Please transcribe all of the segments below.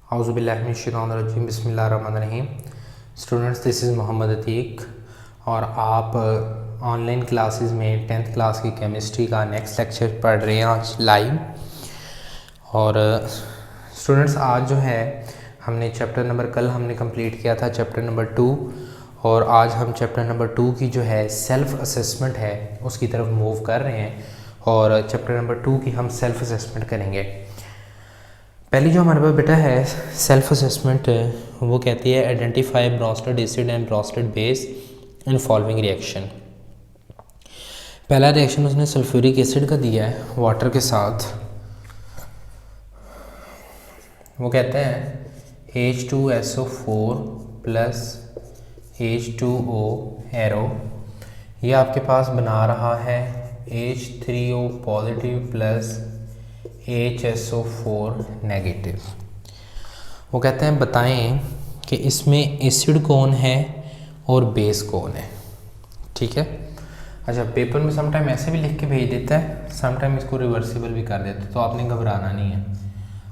औज़ुबिल्लाहिमिनश्शैतानिर्रजीम बिस्मिल्लाहिर्रहमानिर्रहीम। Students, this is Mohammad Atiq और आप ऑनलाइन क्लासेस में 10th क्लास की केमिस्ट्री का नेक्स्ट लेक्चर पढ़ रहे हैं आज लाइव। और स्टूडेंट्स, आज जो है हमने चैप्टर नंबर कल हमने कंप्लीट किया था चैप्टर नंबर 2 और आज हम चैप्टर नंबर 2 की जो है सेल्फ़ असेसमेंट है उसकी तरफ मूव कर रहे हैं और चैप्टर नंबर 2 की हम सेल्फ़ असेसमेंट करेंगे। पहली जो हमारे पास बेटा है सेल्फ असेसमेंट, वो कहती है identify Bronsted acid and Bronsted base in following reaction. पहला रिएक्शन उसने सल्फ्यूरिक एसिड का दिया है वाटर के साथ। वो कहते हैं H2SO4 प्लस H2O एरो, ये आपके पास बना रहा है H3O positive plus HSO4 negative. वो कहते हैं बताएं कि इसमें एसिड कौन है और बेस कौन है। ठीक है, अच्छा पेपर में समटाइम ऐसे भी लिख के भेज देता है, समटाइम इसको रिवर्सिबल भी कर देता है, तो आपने घबराना नहीं है।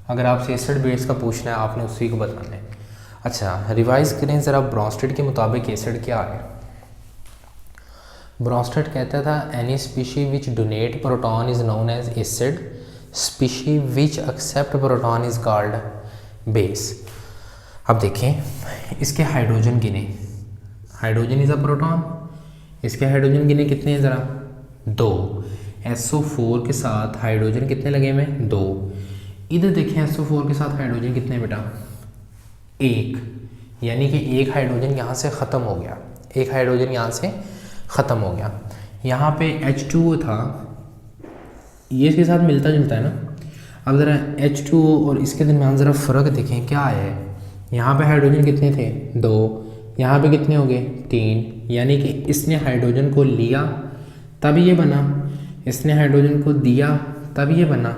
अगर आपसे एसिड बेस का पूछना है आपने उसी को बताना है। अच्छा रिवाइज करें ज़रा, ब्रोस्टेड के मुताबिक एसिड क्या है। ब्रोस्टेड कहता था any species which donate proton is known as acid, species which accept proton is called base. अब देखें इसके हाइड्रोजन गिने, हाइड्रोजन इज अ प्रोटॉन, इसके हाइड्रोजन गिने कितने हैं ज़रा 2। SO4 के साथ हाइड्रोजन कितने लगे हुए 2। इधर देखें SO4 के साथ हाइड्रोजन कितने बेटा 1, यानी कि एक हाइड्रोजन यहाँ से ख़त्म हो गया, एक हाइड्रोजन यहाँ से ख़त्म हो गया। यहाँ पे H2O था, ये इसके साथ मिलता जुलता है ना। अब ज़रा H2O और इसके दरमियान ज़रा फ़र्क देखें क्या है। यहाँ पे हाइड्रोजन कितने थे 2, यहाँ पे कितने हो गए 3, यानी कि इसने हाइड्रोजन को लिया तब ये बना, इसने हाइड्रोजन को दिया तब ये बना।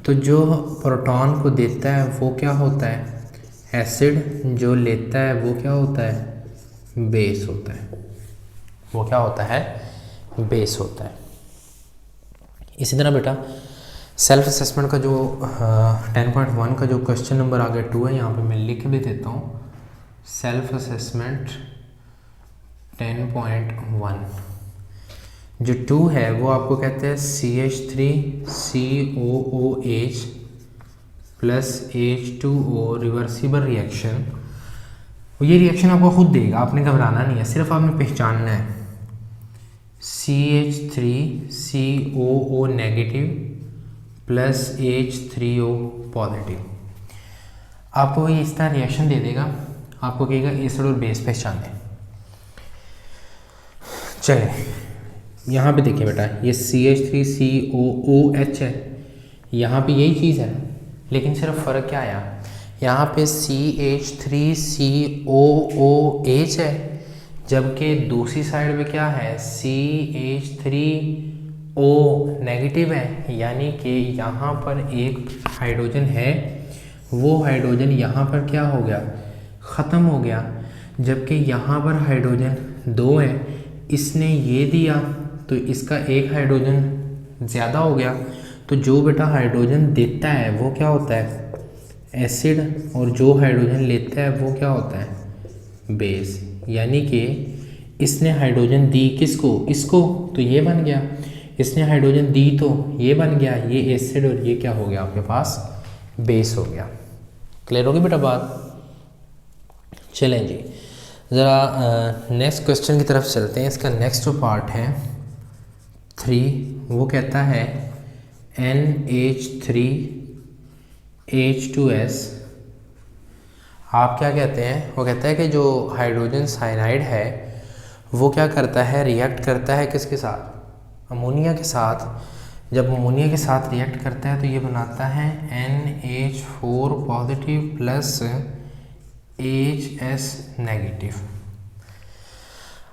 तो जो प्रोटॉन को देता है वो क्या होता है एसिड, जो लेता है वो क्या होता है बेस होता है, वो क्या होता है बेस होता है। इसी तरह बेटा सेल्फ असेसमेंट का जो 10.1 का जो क्वेश्चन नंबर आ गया 2 है, यहाँ पे मैं लिख भी देता हूँ। सेल्फ असेसमेंट 10.1 जो 2 है वो आपको कहते हैं CH3COOH plus H2O reversible reaction. ये रिएक्शन आपको खुद देगा, आपने घबराना नहीं है, सिर्फ आपने पहचानना है। CH3COO negative plus H3O positive. आपको ये इस तरह रिएक्शन दे देगा, आपको कहेगा एसिड और बेस पहचाने। चलिए यहाँ पे देखिए बेटा, ये CH3COOH है, यहाँ पे यही चीज़ है, लेकिन सिर्फ फ़र्क क्या आया, यहाँ पे CH3COOH है, जबकि दूसरी साइड पे क्या है CH3O नेगेटिव है, यानी कि यहाँ पर एक हाइड्रोजन है, वो हाइड्रोजन यहाँ पर क्या हो गया ख़त्म हो गया, जबकि यहाँ पर हाइड्रोजन 2 है, इसने ये दिया तो इसका एक हाइड्रोजन ज़्यादा हो गया। तो जो बेटा हाइड्रोजन देता है वो क्या होता है एसिड, और जो हाइड्रोजन लेता है वो क्या होता है बेस, यानी कि इसने हाइड्रोजन दी किसको, इसको, तो ये बन गया, इसने हाइड्रोजन दी तो ये बन गया, ये एसिड और ये क्या हो गया आपके पास बेस हो गया। क्लियर होगी बेटा बात। चलें जी ज़रा नेक्स्ट क्वेश्चन की तरफ चलते हैं। इसका नेक्स्ट जो पार्ट है 3, वो कहता है NH3H2S। आप क्या कहते हैं, वो कहता है कि जो हाइड्रोजन साइनाइड है वो क्या करता है रिएक्ट करता है किसके साथ अमोनिया के साथ। जब अमोनिया के साथ रिएक्ट करता है तो ये बनाता है NH4 positive plus HS negative.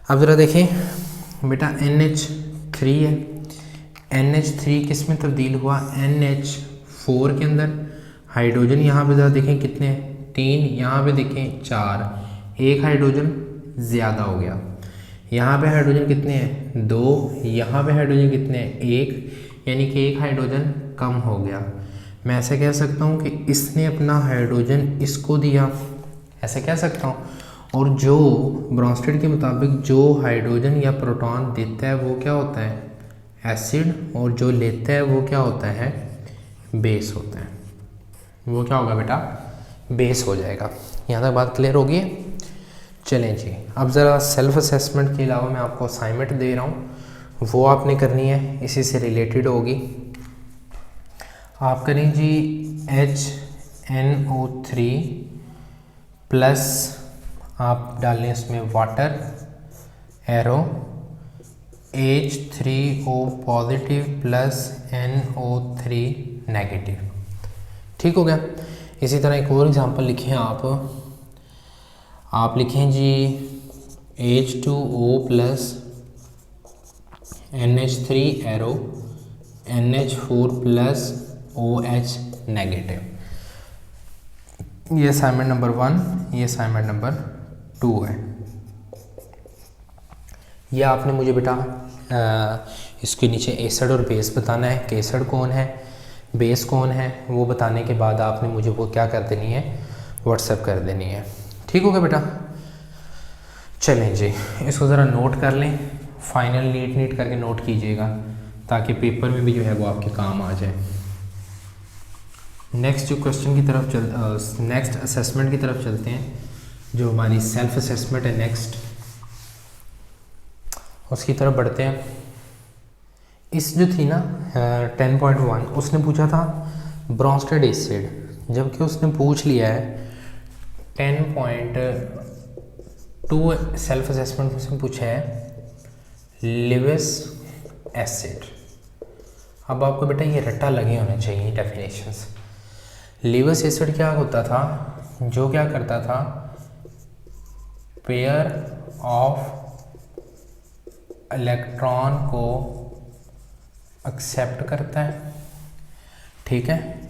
अब ज़रा देखें बेटा NH3 है, NH3 किस में तब्दील हुआ NH4 के अंदर। हाइड्रोजन यहाँ पे ज़रा देखें कितने 3, यहाँ पे देखें 4, एक हाइड्रोजन ज़्यादा हो गया। यहाँ पे हाइड्रोजन कितने हैं 2, यहाँ पे हाइड्रोजन कितने हैं 1, यानी कि एक हाइड्रोजन कम हो गया। मैं ऐसे कह सकता हूँ कि इसने अपना हाइड्रोजन इसको दिया, ऐसे कह सकता हूँ। और जो ब्रॉन्स्टेड के मुताबिक जो हाइड्रोजन या प्रोटॉन देता है वो क्या होता है, एसिड, और जो लेता है वो क्या होता है, बेस होता है। वो क्या होगा बेटा, बेस हो जाएगा। यहाँ तक बात क्लियर होगी। चलें जी, अब ज़रा सेल्फ असेसमेंट के अलावा मैं आपको असाइनमेंट दे रहा हूँ, वो आपने करनी है, इसी से रिलेटेड होगी। आप करें जी HNO3 प्लस आप डालें इसमें water, arrow, H3O positive plus NO3 negative. ठीक हो गया। इसी तरह एक और एग्जांपल लिखें आप लिखें जी H2O plus NH3 arrow, NH4 plus OH negative. ये असाइनमेंट नंबर 1, ये असाइनमेंट नंबर 2 है। ये आपने मुझे बेटा इसके नीचे एसिड और बेस बताना है कि एसिड कौन है, बेस कौन है, वो बताने के बाद आपने मुझे वो क्या कर देनी है, व्हाट्सएप कर देनी है। ठीक हो गया बेटा। चलें जी, इसको ज़रा नोट कर लें, फाइनल नीट करके नोट कीजिएगा ताकि पेपर में भी जो है वो आपके काम आ जाए। नेक्स्ट जो क्वेश्चन की तरफ नेक्स्ट असेसमेंट की तरफ चलते हैं, जो हमारी सेल्फ असेसमेंट है नेक्स्ट, उसकी तरफ बढ़ते हैं। इस जो थी ना 10.1, उसने पूछा था ब्रॉन्स्टेड एसिड, जबकि उसने पूछ लिया है 10.2 सेल्फ असेसमेंट में से पूछा है लिविस एसिड। अब आपको बेटा ये रट्टा लगे होने चाहिए डेफिनेशंस। लिविस एसिड क्या होता था, जो क्या करता था, पेयर ऑफ इलेक्ट्रॉन को एक्सेप्ट करता है। ठीक है।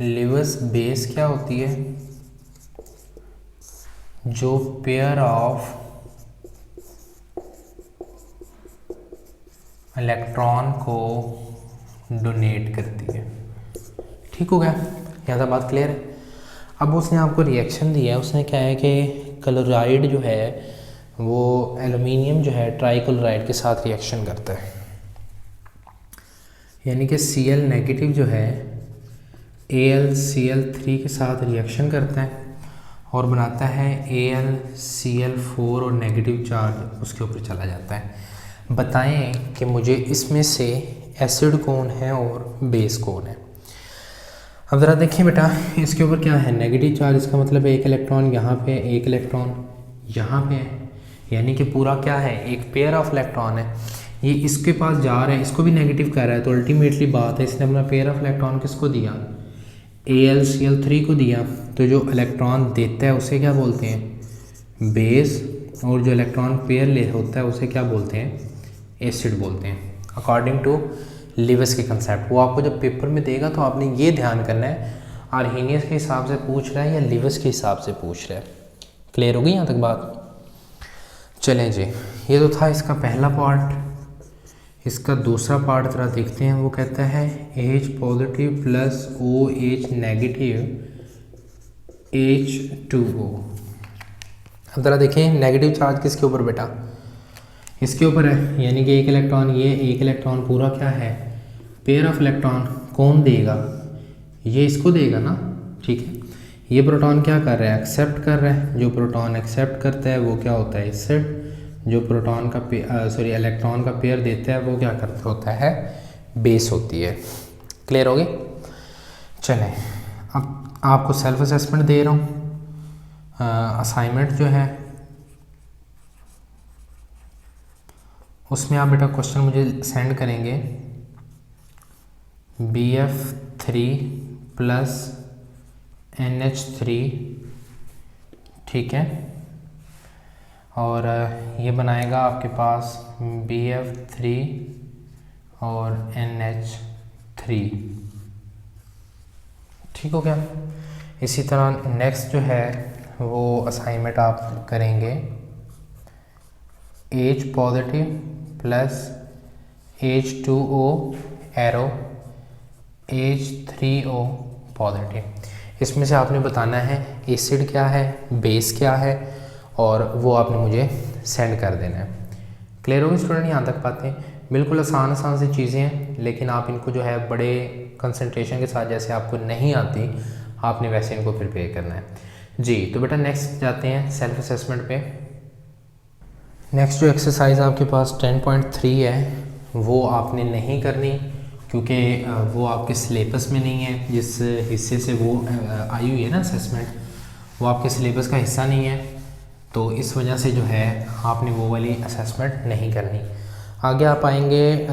लिविस बेस क्या होती है, जो पेयर ऑफ इलेक्ट्रॉन को डोनेट करती है। ठीक हो गया, यहाँ तक बात क्लियर है। अब उसने आपको रिएक्शन दिया है, उसने क्या है कि क्लोराइड जो है वो एल्युमिनियम जो है ट्राइक्लोराइड के साथ रिएक्शन करता है, यानी कि Cl नेगेटिव जो है AlCl3 के साथ रिएक्शन करता है और बनाता है AlCl4 और नेगेटिव चार्ज उसके ऊपर चला जाता है। बताएं कि मुझे इसमें से एसिड कौन है और बेस कौन है। अब ज़रा देखिए बेटा, इसके ऊपर क्या है, नेगेटिव चार्ज, इसका मतलब एक इलेक्ट्रॉन यहाँ पे, एक इलेक्ट्रॉन यहाँ पे है, यानी कि पूरा क्या है, एक पेयर ऑफ इलेक्ट्रॉन है। ये इसके पास जा रहा है, इसको भी नेगेटिव कर रहा है, तो अल्टीमेटली बात है इसने अपना पेयर ऑफ इलेक्ट्रॉन किसको दिया, AlCl3 को दिया। तो जो इलेक्ट्रॉन देता है उसे क्या बोलते हैं, बेस, और जो इलेक्ट्रॉन पेयर ले होता है उसे क्या बोलते हैं, एसिड बोलते हैं, अकॉर्डिंग टू लिविस के कंसेप्ट। वो आपको जब पेपर में देगा तो आपने ये ध्यान करना है आर्हेनियस के हिसाब से पूछ रहा है या लिविस के हिसाब से पूछ रहा है। क्लियर होगी यहाँ तक बात। चलें जी, ये तो था इसका पहला पार्ट। इसका दूसरा पार्ट ज़रा देखते हैं। वो कहता है H positive plus OH negative H2O। अब ज़रा देखें नेगेटिव चार्ज किसके ऊपर बेटा, इसके ऊपर है, यानी कि एक इलेक्ट्रॉन, ये एक इलेक्ट्रॉन पूरा क्या है, पेयर ऑफ इलेक्ट्रॉन कौन देगा, ये इसको देगा ना। ठीक है, ये प्रोटॉन क्या कर रहा है, एक्सेप्ट कर रहा है। जो प्रोटॉन एक्सेप्ट करता है वो क्या होता है, एसिड। जो प्रोटॉन का इलेक्ट्रॉन का पेयर देता है वो क्या करता होता है, बेस होती है। क्लियर होगी। चलें, अब आपको सेल्फ असेसमेंट दे रहा हूँ। असाइनमेंट जो है उसमें आप बेटा क्वेश्चन मुझे सेंड करेंगे BF3 प्लस NH3, ठीक है, और ये बनाएगा आपके पास BF3 और NH3। ठीक हो गया। इसी तरह नेक्स्ट जो है वो असाइनमेंट आप करेंगे H positive plus H2O arrow H3O positive. इसमें से आपने बताना है एसिड क्या है, बेस क्या है, और वो आपने मुझे सेंड कर देना है। क्लियर होगी स्टूडेंट यहाँ तक बातें? बिल्कुल आसान सी चीज़ें हैं, लेकिन आप इनको जो है बड़े कंसंट्रेशन के साथ, जैसे आपको नहीं आती आपने वैसे इनको प्रिपेयर करना है जी। तो बेटा नेक्स्ट जाते हैं सेल्फ असेसमेंट पे। नेक्स्ट जो एक्सरसाइज आपके पास 10.3 है वो आपने नहीं करनी, क्योंकि वो आपके सिलेबस में नहीं है। जिस हिस्से से वो आई हुई है ना असेसमेंट, वो आपके सिलेबस का हिस्सा नहीं है, तो इस वजह से जो है आपने वो वाली असेसमेंट नहीं करनी। आगे आप आएंगे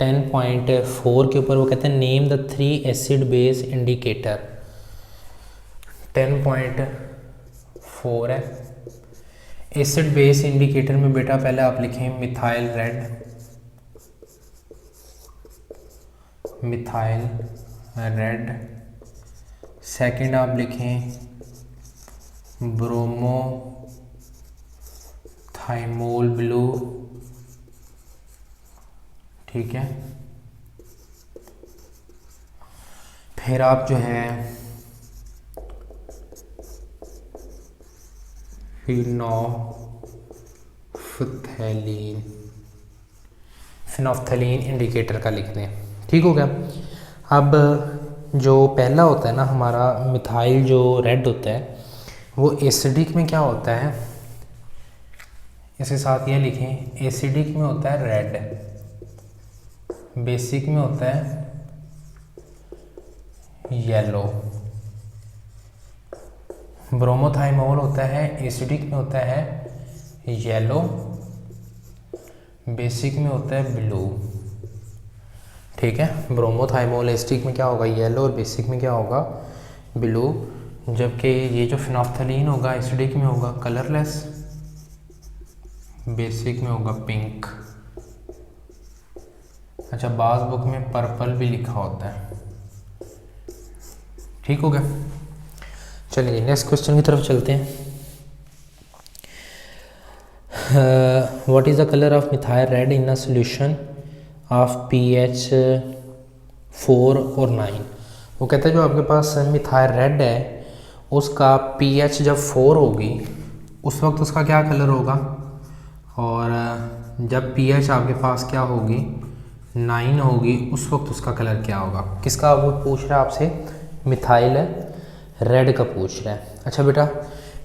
10.4 के ऊपर। वो कहते हैं name the 3 acid base indicator. 10.4 है। एसिड बेस इंडिकेटर में बेटा पहले आप लिखें methyl red, methyl red. Second आप लिखें ब्रोमो थाइमोल ब्लू, ठीक है। फिर आप जो है फिनोफ्थैलीन, फिनोफ्थैलीन इंडिकेटर का लिख दें, ठीक हो गया। अब जो पहला होता है ना हमारा मिथाइल जो रेड होता है, वो एसिडिक में क्या होता है, इसके साथ ये लिखें, एसिडिक में होता है रेड, बेसिक में होता है येलो। ब्रोमोथाइमोल होता है एसिडिक में होता है येलो, बेसिक में होता है ब्लू, ठीक है। ब्रोमोथाइमोल एसिडिक में क्या होगा, येलो, और बेसिक में क्या होगा, ब्लू। जबकि ये जो फिनोफ्थैलीन होगा एसिडिक में होगा कलरलेस, बेसिक में होगा पिंक। अच्छा, बाज़ बुक में पर्पल भी लिखा होता है, ठीक हो गया। चलिए नेक्स्ट क्वेश्चन की तरफ चलते हैं। What is the colour of methyl red in a solution of pH 4 और 9। वो कहता है जो आपके पास मिथाइल रेड है उसका pH जब 4 होगी उस वक्त उसका क्या कलर होगा, और जब pH आपके पास क्या होगी 9 होगी उस वक्त उसका कलर क्या होगा। किसका वो पूछ रहा है आपसे, मिथाइल रेड का पूछ रहा है। अच्छा बेटा,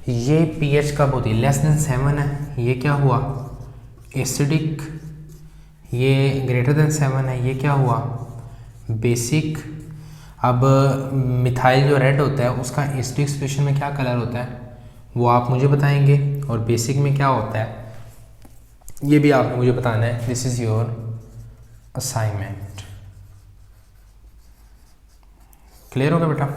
ये pH कब होती है, लेस देन 7 है, ये क्या हुआ एसिडिक, ये ग्रेटर देन 7 है, ये क्या हुआ बेसिक। अब मिथाइल जो रेड होता है उसका एसिडिक सॉल्यूशन में क्या कलर होता है वो आप मुझे बताएंगे, और बेसिक में क्या होता है ये भी आपने मुझे बताना है। This is your assignment. Clear होगा बेटा।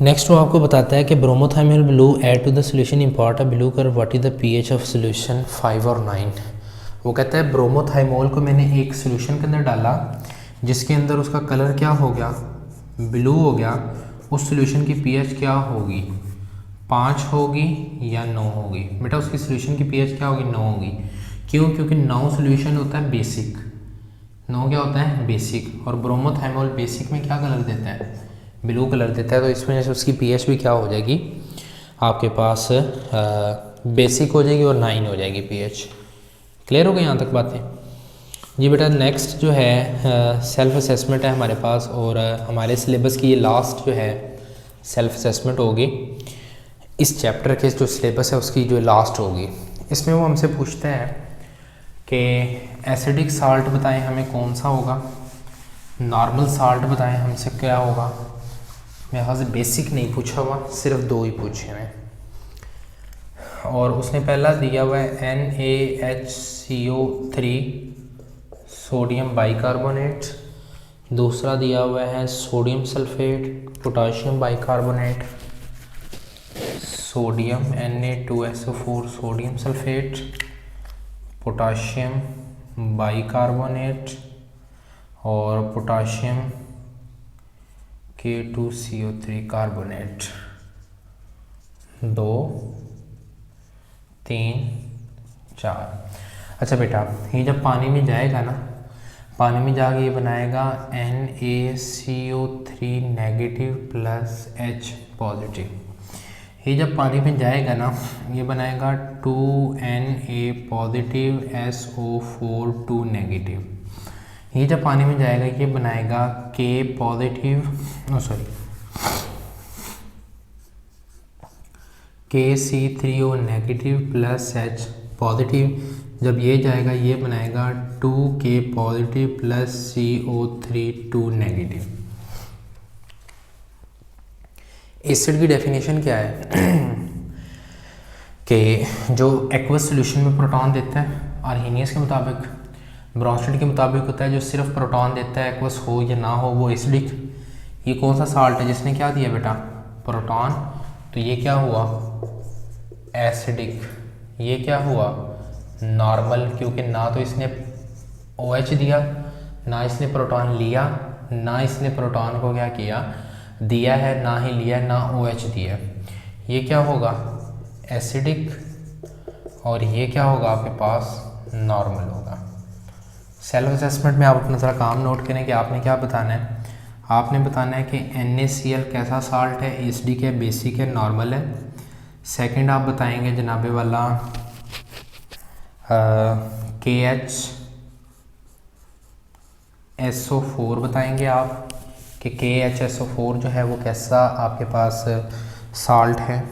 नेक्स्ट वो आपको बताता है कि bromothymol blue add to the solution impart a blue कर what is the pH of solution 5 और 9। वो कहता है ब्रोमोथाइमोल को मैंने एक सॉल्यूशन के अंदर डाला जिसके अंदर उसका कलर क्या हो गया, ब्लू हो गया। उस सॉल्यूशन की pH क्या होगी, 5 होगी या 9 होगी। बेटा उसकी सॉल्यूशन की pH क्या होगी, 9 होगी। क्यों, क्योंकि 9 सॉल्यूशन होता है बेसिक, 9 क्या होता है बेसिक, और ब्रोमोथाइमोल बेसिक में क्या कलर देता है, ब्लू कलर देता है। तो इस वजह से उसकी pH भी क्या हो जाएगी आपके पास बेसिक हो जाएगी और 9 हो जाएगी pH। क्लियर हो गई यहाँ तक बातें जी। बेटा नेक्स्ट जो है सेल्फ असेसमेंट है हमारे पास, और हमारे सिलेबस की ये लास्ट जो है सेल्फ असेसमेंट होगी। इस चैप्टर के जो सिलेबस है उसकी जो लास्ट होगी। इसमें वो हमसे पूछता है कि एसिडिक साल्ट बताएं हमें कौन सा होगा, नॉर्मल साल्ट बताएं हमसे क्या होगा। मेरे ख्याल से बेसिक नहीं पूछा हुआ, सिर्फ 2 ही पूछे हैं। और उसने पहला दिया हुआ है NaHCO3 सोडियम बाइकार्बोनेट, दूसरा दिया हुआ है sodium sulphate potassium bicarbonate, sodium Na2SO4 sodium sulphate, potassium bicarbonate और पोटाशियम K2CO3 कार्बोनेट। 2 3 4। अच्छा बेटा, ये जब पानी में जाएगा ना, पानी में जाके ये बनाएगा NaCO3 negative plus H positive. ये जब पानी में जाएगा ना ये बनाएगा 2Na पॉजिटिव SO4 2 नेगेटिव। ये जब पानी में जाएगा ये बनाएगा K positive KC3O negative plus H positive. जब ये जाएगा ये बनाएगा 2K positive plus CO3 2 negative. Acid की डेफिनेशन क्या है कि जो एक्वस सॉल्यूशन में प्रोटॉन देता है आर्हेनियस के मुताबिक, ब्रॉन्स्टेड के मुताबिक होता है जो सिर्फ प्रोटॉन देता है एक्वस हो या ना हो वो एसिडिक। ये कौन सा साल्ट है जिसने क्या दिया बेटा प्रोटॉन, तो ये क्या हुआ एसिडिक। ये क्या हुआ नॉर्मल, क्योंकि ना तो इसने OH दिया ना इसने प्रोटॉन लिया ना इसने प्रोटॉन को क्या किया दिया है, ना ही लिया ना OH दिया। ये क्या होगा एसिडिक और ये क्या होगा आपके पास नॉर्मल होगा। सेल्फ असेसमेंट में आप अपना ज़रा काम नोट करें कि आपने क्या बताना है। आपने बताना है कि NaCl कैसा साल्ट है, एसिडिक है, बेसिक है, नॉर्मल है। सेकंड आप बताएंगे जनाबे वाला KHSO4 बताएंगे आप कि KHSO4 जो है वो कैसा आपके पास साल्ट है।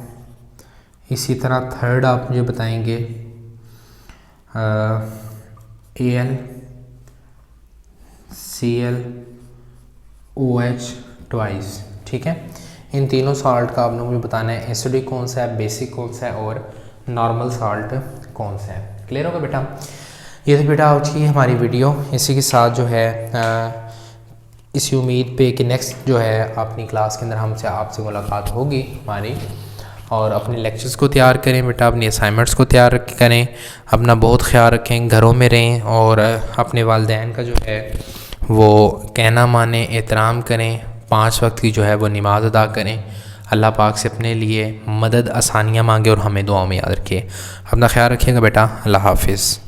इसी तरह थर्ड आप मुझे बताएंगे AlClOH ट्वाइस। ठीक है, इन तीनों साल्ट का आपने मुझे बताना है एसिडिक कौन सा है, बेसिक कौन सा है और नॉर्मल साल्ट कौन सा है। क्लियर होगा बेटा। ये तो बेटा आज की हमारी वीडियो, इसी के साथ जो है इसी उम्मीद पे कि नेक्स्ट जो है अपनी क्लास के अंदर हमसे आपसे मुलाकात होगी हमारी। और अपने लेक्चर्स को तैयार करें बेटा, अपनी असाइनमेंट्स को तैयार करें, अपना बहुत ख्याल रखें, घरों में रहें और अपने वालिदैन का जो है वो कहना माने, एहतराम करें, 5 वक्त की जो है वो नमाज अदा करें। अल्लाह पाक से अपने लिए मदद आसानियाँ मांगे और हमें दुआओं में याद रखिए। अपना ख्याल रखिएगा बेटा। अल्लाह हाफिज़।